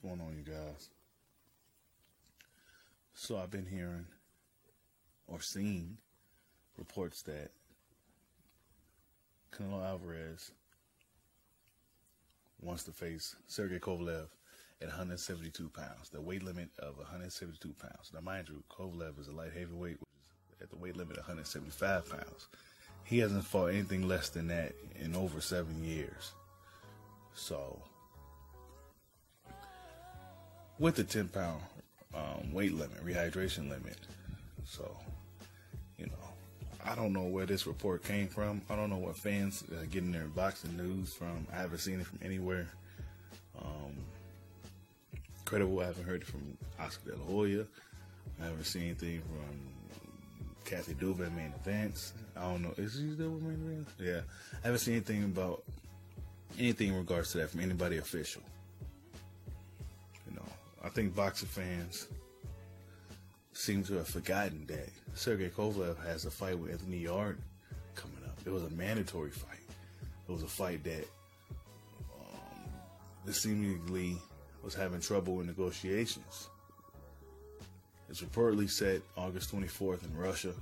What's going on, you guys? So I've been hearing or seeing reports that Canelo Alvarez wants to face Sergey Kovalev at 172 pounds, the weight limit of 172 pounds. Now, mind you, Kovalev is a light heavyweight, which is at the weight limit of 175 pounds. He hasn't fought anything less than that in over 7 years. So, with the 10-pound weight limit, rehydration limit. So, I don't know where this report came from. I don't know what fans are getting their boxing news from. I haven't seen it from anywhere credible. I haven't heard it from Oscar De La Hoya. I haven't seen anything from Kathy Duva Main Events. I don't know. Is she still with Main Events? Yeah. I haven't seen anything about anything in regards to that from anybody official. I think boxing fans seem to have forgotten that Sergey Kovalev has a fight with Anthony Yarde coming up. It was a mandatory fight. It was a fight that seemingly was having trouble in negotiations. It's reportedly set August 24th in Russia.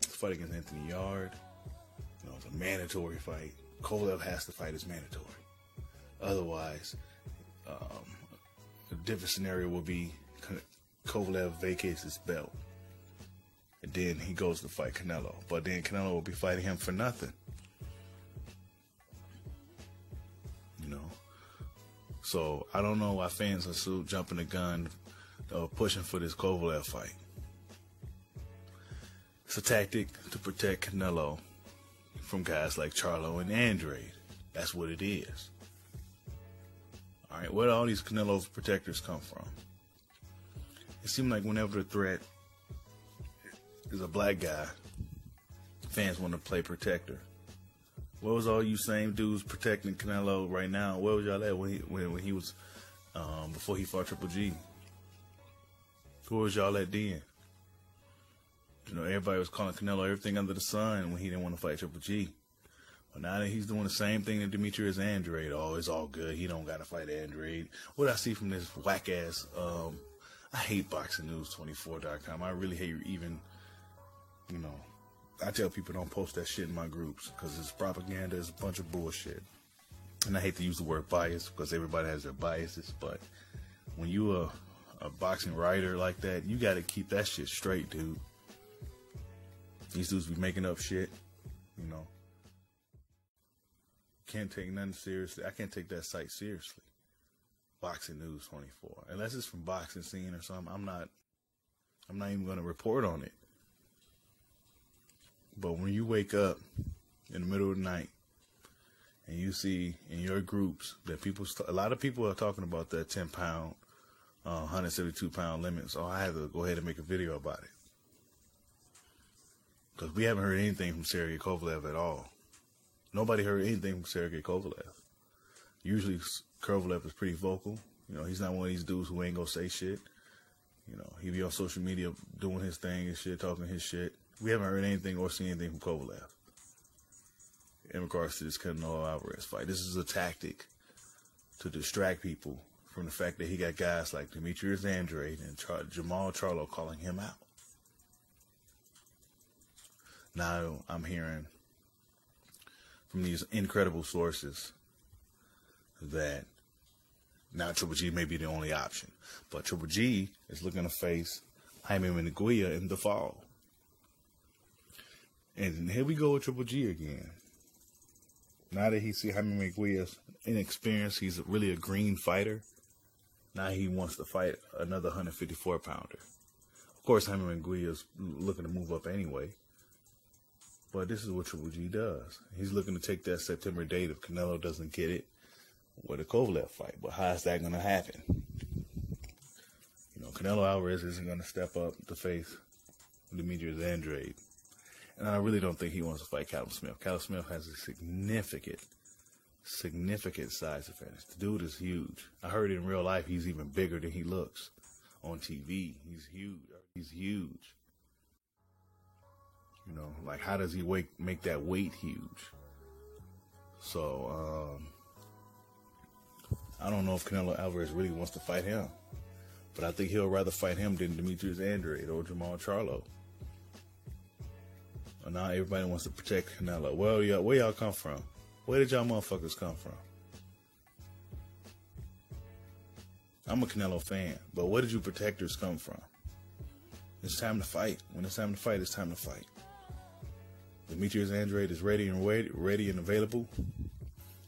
The fight against Anthony Yarde. It's a mandatory fight. Kovalev has to fight as mandatory. Otherwise, a different scenario will be Kovalev vacates his belt. And then he goes to fight Canelo. But then Canelo will be fighting him for nothing. So I don't know why fans are still jumping the gun pushing for this Kovalev fight. It's a tactic to protect Canelo from guys like Charlo and Andrade. That's what it is. All right, where do all these Canelo protectors come from? It seems like whenever the threat is a black guy, fans want to play protector. Where was all you same dudes protecting Canelo right now? Where was y'all at when he was before he fought Triple G? Who was y'all at then? Everybody was calling Canelo everything under the sun when he didn't want to fight Triple G. But now that he's doing the same thing to Demetrius Andrade, it's all good. He don't got to fight Andrade. What I see from this whack ass, I hate BoxingNews24.com. I really hate even, I tell people don't post that shit in my groups because it's propaganda. It's a bunch of bullshit. And I hate to use the word bias because everybody has their biases. But when you a boxing writer like that, you got to keep that shit straight, dude. These dudes be making up shit, Can't take nothing seriously. I can't take that site seriously. Boxing News 24. Unless it's from Boxing Scene or something, I'm not even going to report on it. But when you wake up in the middle of the night and you see in your groups that a lot of people are talking about that 10-pound, 172-pound limit. So I had to go ahead and make a video about it. Because we haven't heard anything from Sergey Kovalev at all. Nobody heard anything from Sergey Kovalev. Usually Kovalev is pretty vocal. He's not one of these dudes who ain't gonna say shit. He be on social media doing his thing and shit, talking his shit. We haven't heard anything or seen anything from Kovalev in regards to this Canelo Alvarez fight. This is a tactic to distract people from the fact that he got guys like Demetrius Andrade and Jamal Charlo calling him out. Now I'm hearing from these incredible sources that now Triple G may be the only option. But Triple G is looking to face Jaime Munguia in the fall. And here we go with Triple G again. Now that he see Jaime Munguia's inexperienced, he's really a green fighter. Now he wants to fight another 154-pounder. Of course, Jaime Munguia's looking to move up anyway. But this is what Triple G does. He's looking to take that September date if Canelo doesn't get it with a Kovalev fight. But how is that going to happen? Canelo Alvarez isn't going to step up to face Demetrius Andrade. And I really don't think he wants to fight Callum Smith. Callum Smith has a significant size advantage. The dude is huge. I heard in real life he's even bigger than he looks on TV. He's huge. How does he make that weight huge? So, I don't know if Canelo Alvarez really wants to fight him, but I think he'll rather fight him than Demetrius Andrade or Jermall Charlo. And now everybody wants to protect Canelo. Well, where y'all come from? Where did y'all motherfuckers come from? I'm a Canelo fan, but where did you protectors come from? It's time to fight. When it's time to fight, it's time to fight. Demetrius Andrade is ready and available.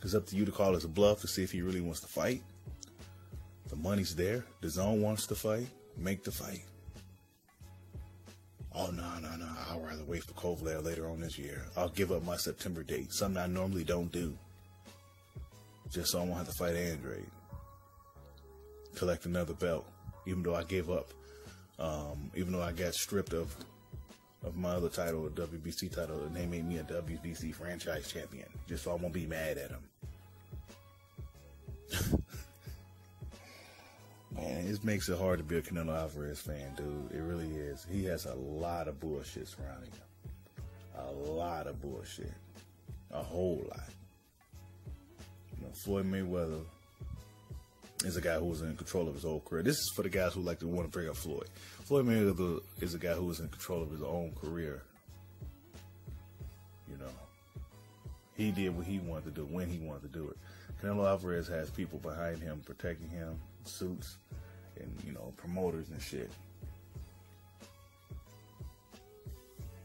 It's up to you to call us a bluff to see if he really wants to fight. The money's there. The zone wants to fight. Make the fight. Oh, no. I'll rather wait for Kovalev later on this year. I'll give up my September date. Something I normally don't do. Just so I won't have to fight Andrade. Collect another belt. Even though I gave up. Even though I got stripped of my other title, a WBC title, and they made me a WBC franchise champion. Just so I won't be mad at them. Man, it makes it hard to be a Canelo Alvarez fan, dude. It really is. He has a lot of bullshit surrounding him. A lot of bullshit. A whole lot. You know, Floyd Mayweather is a guy who was in control of his whole career. This is for the guys who like to want to bring up Floyd. Floyd Mayweather is a guy who was in control of his own career. You know, he did what he wanted to do when he wanted to do it. Canelo Alvarez has people behind him protecting him, suits, and, you know, promoters and shit.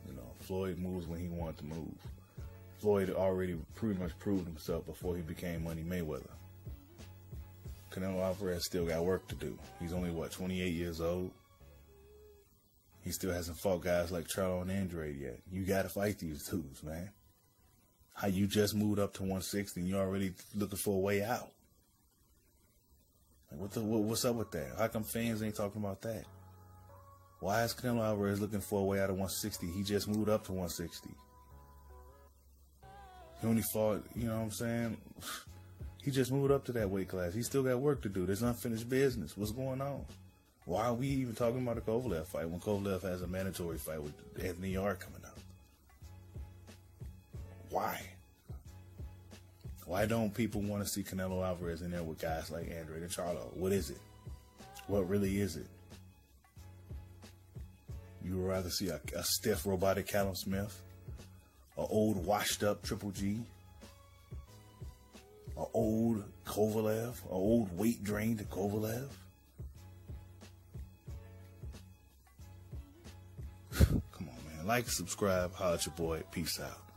You know, Floyd moves when he wanted to move. Floyd already pretty much proved himself before he became Money Mayweather. Canelo Alvarez still got work to do. He's only, 28 years old? He still hasn't fought guys like Charlo and Andrade yet. You got to fight these dudes, man. How you just moved up to 160 and you're already looking for a way out? Like, what's up with that? How come fans ain't talking about that? Why is Canelo Alvarez looking for a way out of 160? He just moved up to 160. He only fought, you know what I'm saying? He just moved up to that weight class. He still got work to do. There's unfinished business. What's going on? Why are we even talking about a Kovalev fight when Kovalev has a mandatory fight with Anthony Yarde coming up? Why? Why don't people want to see Canelo Alvarez in there with guys like Andrade and Charlo? What is it? What really is it? You would rather see a stiff, robotic Callum Smith? An old, washed-up Triple G? An old Kovalev? An old weight-drained Kovalev? Come on, man. Like and subscribe. Holla at your boy. Peace out.